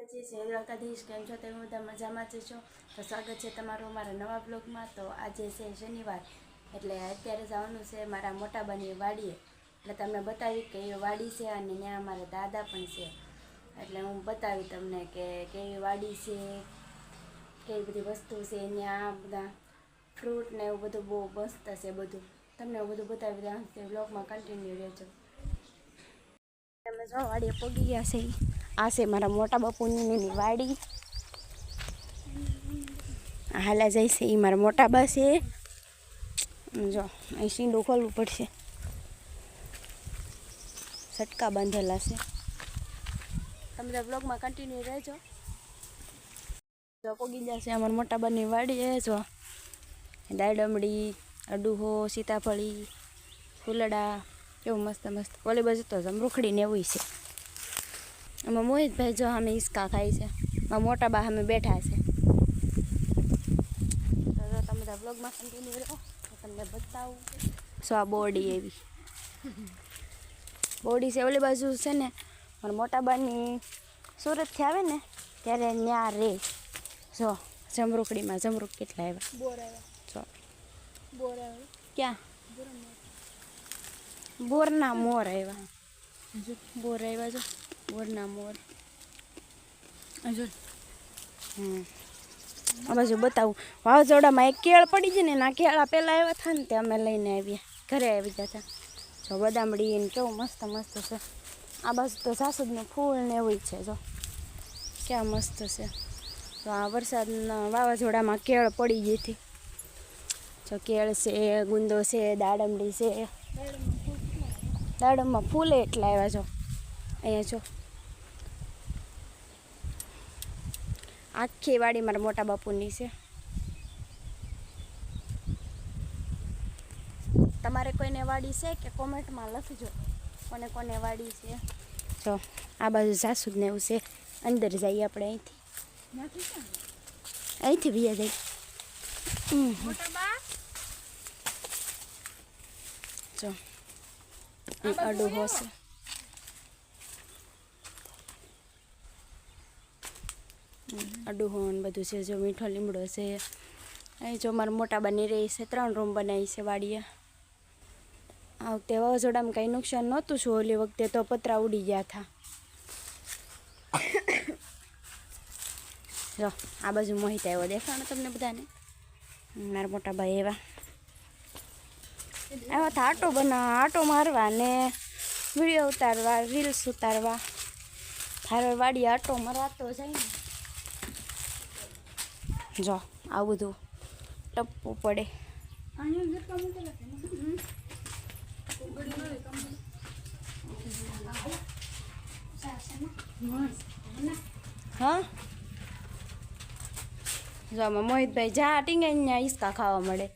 જય દ્વારકાધીશ, કેમ છો? તમે બધા મજામાં જ છો? તો સ્વાગત છે તમારું મારા નવા બ્લોગમાં. તો આજે છે શનિવાર, એટલે અત્યારે જવાનું છે મારા મોટાબાની વાડીએ. એટલે તમને બતાવી કે એ વાડી છે અને ત્યાં અમારા દાદા પણ છે. એટલે હું બતાવી તમને કે કેવી વાડી છે, કેવી બધી વસ્તુ છે, ત્યાં બધા ફ્રૂટ ને એવું બધું બહુ મસ્ત છે. બધું તમને એવું બધું બતાવી ત્યાં બ્લોગમાં કન્ટિન્યુ રહેજો. તમે જો વાડીએ પગી ગયા છે. આ છે મારા મોટા બાપુની વાડી. હાલા જાય છે એ મારા મોટા બા છે. જો અહીં સીંડું ખોલવું પડશે, સટકા બાંધેલા છે. તમે બધા બ્લોગમાં કન્ટિન્યુ રહેજો. જો પગી ગયા છે અમારા મોટા બાની વાડી. જો દાડમડી, અડુહો, સીતાફળી, ફૂલડા કેવું મસ્ત મસ્ત. ઓલી બાજુ તો જમરૂખડી ને એવું છે. આમાં મોહિતભાઈ જો અમે હિસકા ખાઈ છે. મારા મોટા બા અમે બેઠા છે. તો જો તમે બધા બ્લોગમાં કન્ટિન્યુ રહો તો તમને બતાવું. સો આ બોડી એવી બોડી છે. ઓલી બાજુ છે ને મારા મોટા બાની સુરતથી આવે ને ત્યારે ત્યાં રે. જો જમરૂખડીમાં જમરૂખ કેટલા આવ્યા. બોર આવ્યા. જો બોર આવ્યા. ક્યાં? બોરના મોર આવ્યા. બોર આવ્યા. જો બોરના મોર. આ બાજુ બતાવું. વાવાઝોડામાં એક કેળ પડી જાય ને, ના કેળા પહેલાં આવ્યા હતા ને તે અમે લઈને આવ્યા, ઘરે આવી ગયા હતા. જો બદામડી ને કેવું મસ્ત મસ્ત છે. આ બાજુ તો જાસૂદનું ફૂલ ને એવું છે. જો ક્યાં મસ્ત છે. તો આ વરસાદના વાવાઝોડામાં કેળ પડી ગઈ હતી. જો કેળ છે, ગુંદો છે, દાડમડી છે. દાડમમાં ફૂલે એટલા આવ્યા. જો અહીંયા જો આખી વાડી મારા મોટા બાપુની છે. તમારે કોઈને વાડી છે કે કોમેન્ટમાં લખજો કોને કોને વાડી છે. જો આ બાજુ જાસૂદ ને એવું છે. અંદર જઈએ આપણે અહીંથી વ્યા જઈએ. જો અડુહો છે. અડુહો ને બધું છે. જો મીઠો લીમડો છે. અહીં જો મારા મોટા બની રહી છે. 3 રૂમ બનાવી છે વાડીએ. આ વખતે વાવાઝોડામાં કંઈ નુકસાન નહોતું શું. ઓલી વખતે તો પતરા ઉડી ગયા હતા. જો આ બાજુ મોહિત આવ્યો, દેખાણો તમને બધાને. મારા મોટા ભાઈ એવા આવ્યા હતા આટો આટો મારવા ને વિડીયો ઉતારવા, રીલ્સ ઉતારવા. ધારો વાડી આટો મરાતો જાય ને. જો આ બધું ટપવું પડે. હા જો આમાં મોહિતભાઈ જા ટીંગાઈ ત્યાં હિસકા ખાવા મળે.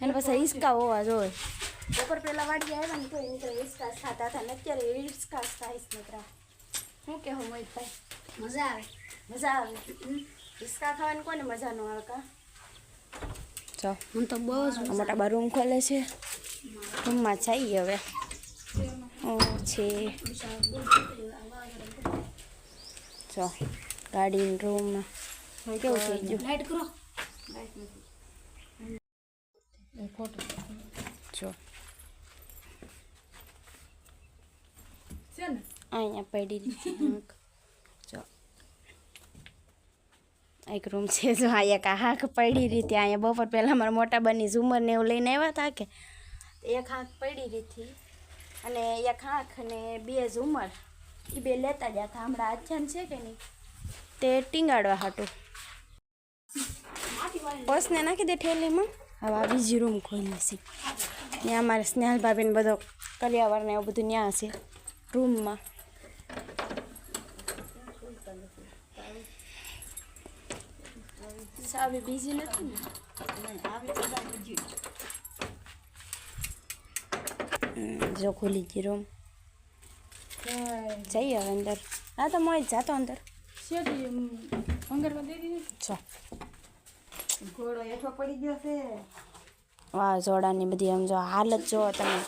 એને પછી હિસકા હોવા જોઈએ. બપોર પહેલાં વાડી આવ્યા ને તો એને હિસકા ખાતા હતા ને અત્યારે હિસકા ખાઈશ નકરા. શું કહેવું મોહિતભાઈ? મજા આવે. મજા આવે. હિસકા ખાવાની કોને મજા ન આવે કા? જો હું તો બહુ જ મોટા બા રૂમ ખોલે છે. રૂમમાં જઈએ હવે. છે જો ગાડીની રૂમમાં કેવું થઈ ગયું. લાઈટ કરો. જો અહીંયા પડી દીધી. જો એક રૂમ છે. જો આ એક હાંક પડી રીતે. અહીંયા બપોર પહેલાં મારા મોટા બાની ઝુમર ને એવું લઈને આવ્યા હતા કે એક હાંક પડી રીતી અને એક હાંક ને 2 ઝુમર એ 2 લેતા ગયા હતા. હમણાં આથ્યાન છે કે નહીં તે ટીંગાડવા હાટું. પર્સને નાખી દે ઠેલીમાં. હવે આ બીજી રૂમ ખોલી છે. ત્યાં અમારે સ્નેહલ ભાભીને બધો કરિયાવર ને એવું બધું ત્યાં છે રૂમમાં. સાવી બીજી નથી ને. જો ખુલી ગઈ રૂમ. જઈએ હવે અંદર. હા તો મોય જાતો અંદર. છો ઘોડો હેઠો પડી ગયો છે. વાહ જોડાની બધી આમ જો હાલત જો તમે.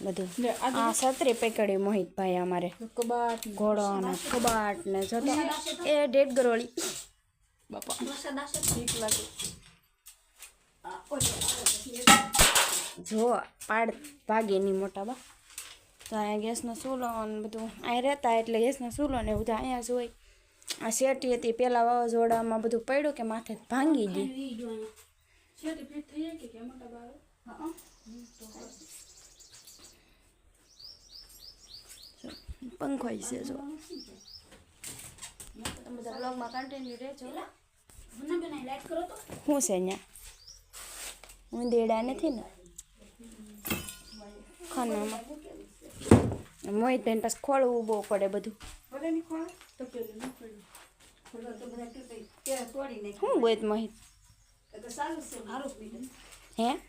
બધું આ છત્રી પકડી મોહિતભાઈ અમારે કબાટ ઘોડો ને કબાટ ને જોતો એ ડેડ ગરોળી બાપા જો પાડ ભાગે નહીં મોટા બા તો અહીંયા ગેસનો ચૂલો ને બધું અહીં રહેતા એટલે ગેસનો ચૂલો ને બધું અહીંયા જ હોય આ શેટી હતી પેલા વાવાઝોડામાં બધું પડ્યું કે માથે ભાંગી ગઈ પંખો છે જો તમે બધા બ્લોગમાં કન્ટિન્યુ રહેજો શું છે અહીંયા ઊંદેડા નથી ને ખાનામાં મોહિતભાઈ પાસે ખોળવું બહુ પડે બધું શું બોત મોહિત હે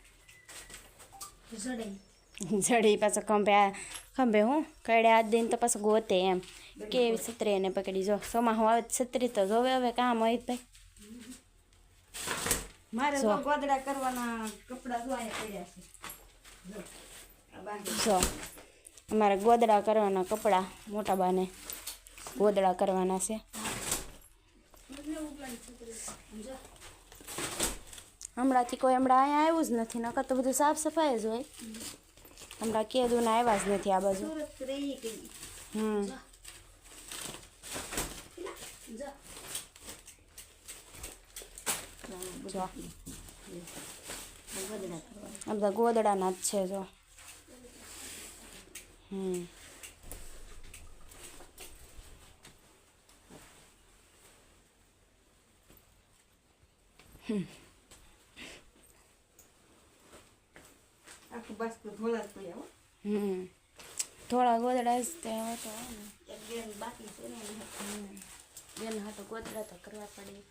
જડી પાછો ખંભે હું કડે હાથ દઈને તો પાછું ગોતે એમ કેવી છત્રી એને પકડી જો સોમાં હું આવે છત્રી તો જોવે હવે કાં મોહિતભાઈ મારે તો ગોદડા કરવાના કપડા ધોયા પડ્યા છે જો અમારે ગોદડા કરવાના કપડાં મોટા બાને ગોદડા કરવાના છે હમણાંથી કોઈ હમણાં અહીંયા આવ્યું જ નથી નકર તો બધું સાફ સફાઈ જ હોય હમણાં કેદું આવ્યા જ નથી આ બાજુ જો આ બધા ગોદડાના જ છે જો થોડા ગોદડા જ તે હતો બેન હાટો ગોદડા તો કરવા પડે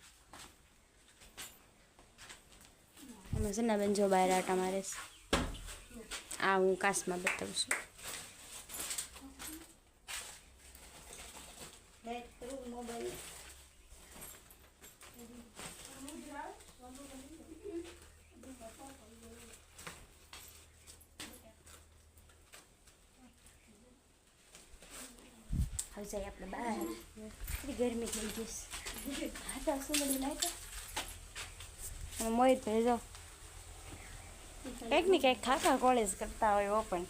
અમે સનાબેન જો બહાર આટા મારે આ હું કાશમાં બતાવું છું હવે જઈએ આપણે બહાર કેટલી ગરમી થઈ જઈશ હાથા સુમડી નાખ્યા મોહિતભાઈ જો કંઈક ને કંઈક ખાખા કોલેજ કરતા હોય ઓપન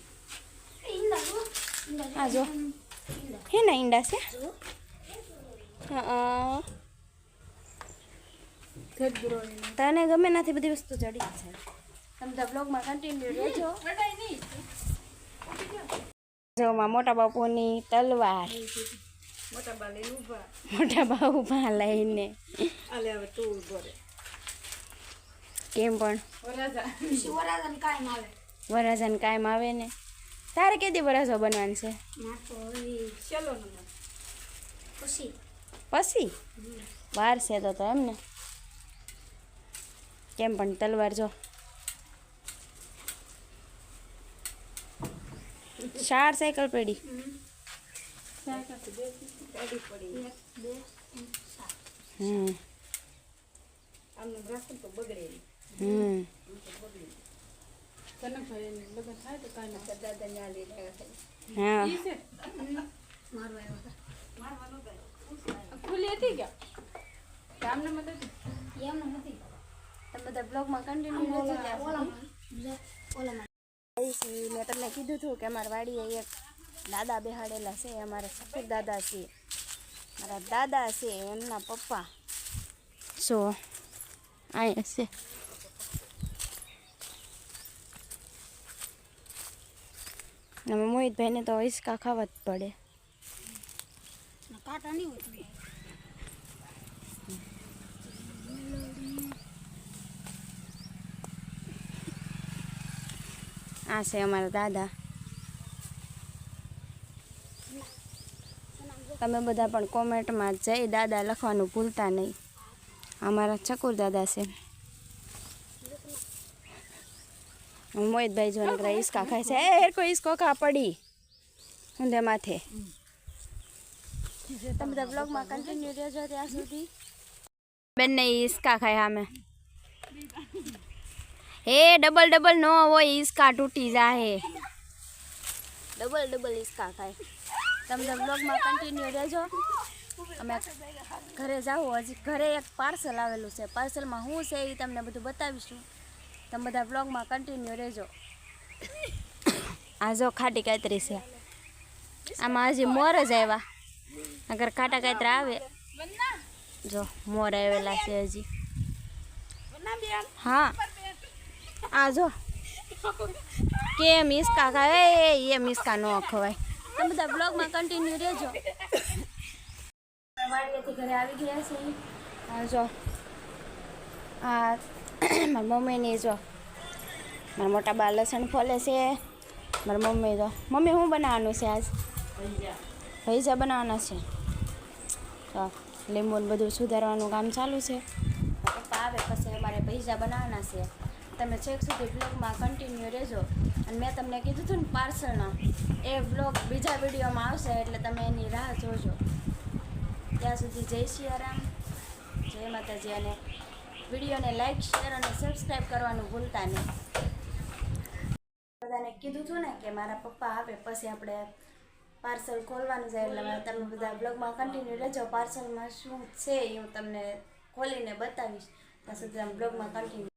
હા જો હે ના ઈંડા છે હા તને ગમે નાથી બધી વસ્તુ ચડી છે તમે તો બ્લોગમાં કન્ટિન્યુ રહેજો જો માં મોટા બાપુની તલવાર મોટા બા ઉભા લઈને કેમ પણ વરાજાને કાયમ આવે ને તારે કેદી વરાજો બનવાનું છે પછી વાર છે તો એમ ને કેમ પણ તલવાર જો 4 સાયકલ પડી બધા બ્લોગમાં કન્ટિન્યુ મેં તમને કીધું હતું કે અમારા વાડીએ એક દાદા બેહાડેલા છે અમારા સફેદ દાદા છે મારા દાદા છે એમના પપ્પા સો અહીંયા છે અમે મોહિતભાઈને તો હિસકા ખાવા જ પડે આ છે અમારા દાદા તમે બધા પણ કોમેન્ટમાં જય દાદા લખવાનું ભૂલતા નહીં અમારા ચકુર દાદા છે મોહિતભાઈ જોને હિસકા ખાય છે એ કોઈ હિસકો ખા પડી ઊંધે માથે તમે બધા બ્લોગમાં કન્ટિન્યુ રહેજો ત્યાં સુધી બેનને હિસકા ખાય સામે હે ડબલ ન હોય હિસકા તૂટી જાહે ડબલ હિસકા ખાય. તમે બ્લોગમાં કન્ટિન્યુ રહેજો. અમે ઘરે જાઉં, હજી ઘરે એક પાર્સલ આવેલું છે. પાર્સલમાં શું છે એ તમને બધું બતાવીશું. તમે બધા બ્લોગમાં કન્ટિન્યુ રહેજો. આ જો ખાટી કાતરી છે, આમાં હજી મોર જ આવ્યા. અગર ખાટા કાતરા આવે, જો મોર આવેલા છે હજી. હા આ જો કેમ હિસકા ખાય, એ હિસકા ન ખવાય. તમે બધા બ્લોગમાં કન્ટિન્યુ રહેજો. વાડીએથી ઘરે આવી ગયા છે. આ જો આ મારી મમ્મીની, જો મારા મોટા બા લસણ ફોલે છે. મારી મમ્મી જો, મમ્મી શું બનાવવાનું છે આજ? ભૈજા બનાવવાના છે. તો લીંબુ ને બધું સુધારવાનું કામ ચાલુ છે. પપ્પા આવે પછી અમારે ભૈજા બનાવવાના છે. તમે છેક સુધી બ્લોગમાં કન્ટિન્યુ રહેજો. અને મેં તમને કીધું હતું ને પાર્સલના, એ બ્લોગ બીજા વિડીયોમાં આવશે, એટલે તમે એની રાહ જોજો. ત્યાં સુધી જય સિયારામ, જય માતાજી. અને વિડીયોને લાઈક, શેર અને સબસ્ક્રાઈબ કરવાનું ભૂલતા નહીં. બધાને કીધું હતું ને કે મારા પપ્પા આવે પછી આપણે પાર્સલ ખોલવાનું છે, એટલે તમે બધા બ્લોગમાં કન્ટિન્યુ રહેજો. પાર્સલમાં શું છે એ હું તમને ખોલીને બતાવીશ. ત્યાં સુધી તમે બ્લોગમાં કન્ટિન્યુ.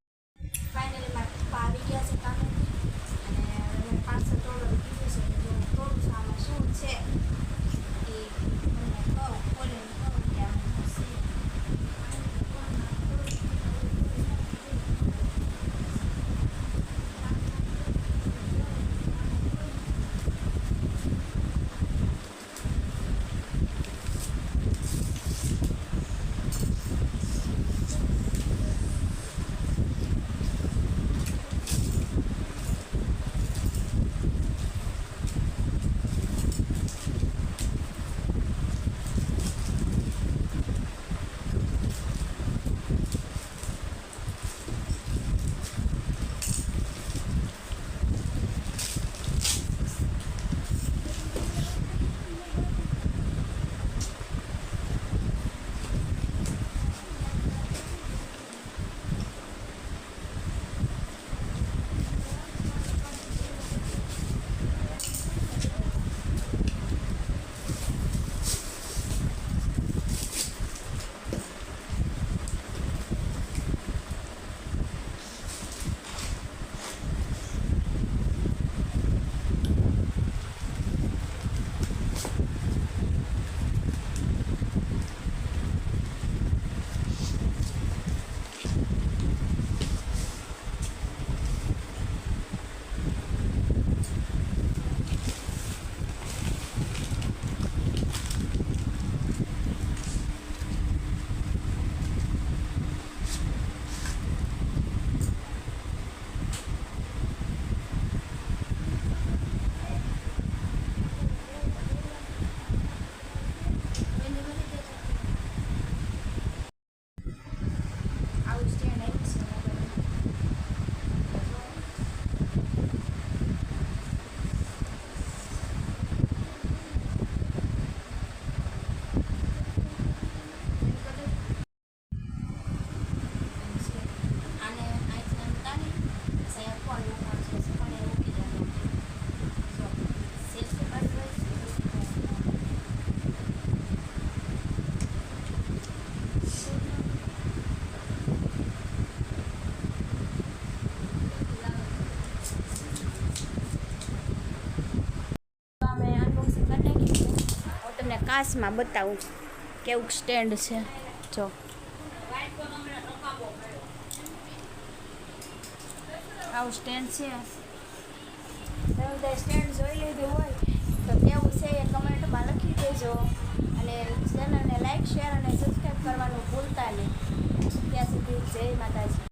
ફાઇનલી મારા પપ્પા આવી ગયા છે કામેથી, અને હવે પાર્સલ તોડવાનું કીધું છે. તોડું છું. આમાં શું છે એ તમને કહું, ખોલીને કહું કે આમાં શું છે. કાચમાં બતાવું કેવું સ્ટેન્ડ છે. જો આવું સ્ટેન્ડ છે. તમે બધા સ્ટેન્ડ જોઈ લીધું હોય તો કેવું છે એ કમેન્ટમાં લખી દેજો. અને ચેનલને લાઈક, શેર અને સબસ્ક્રાઈબ કરવાનું ભૂલતા નહીં. ત્યાં સુધી જય માતાજી.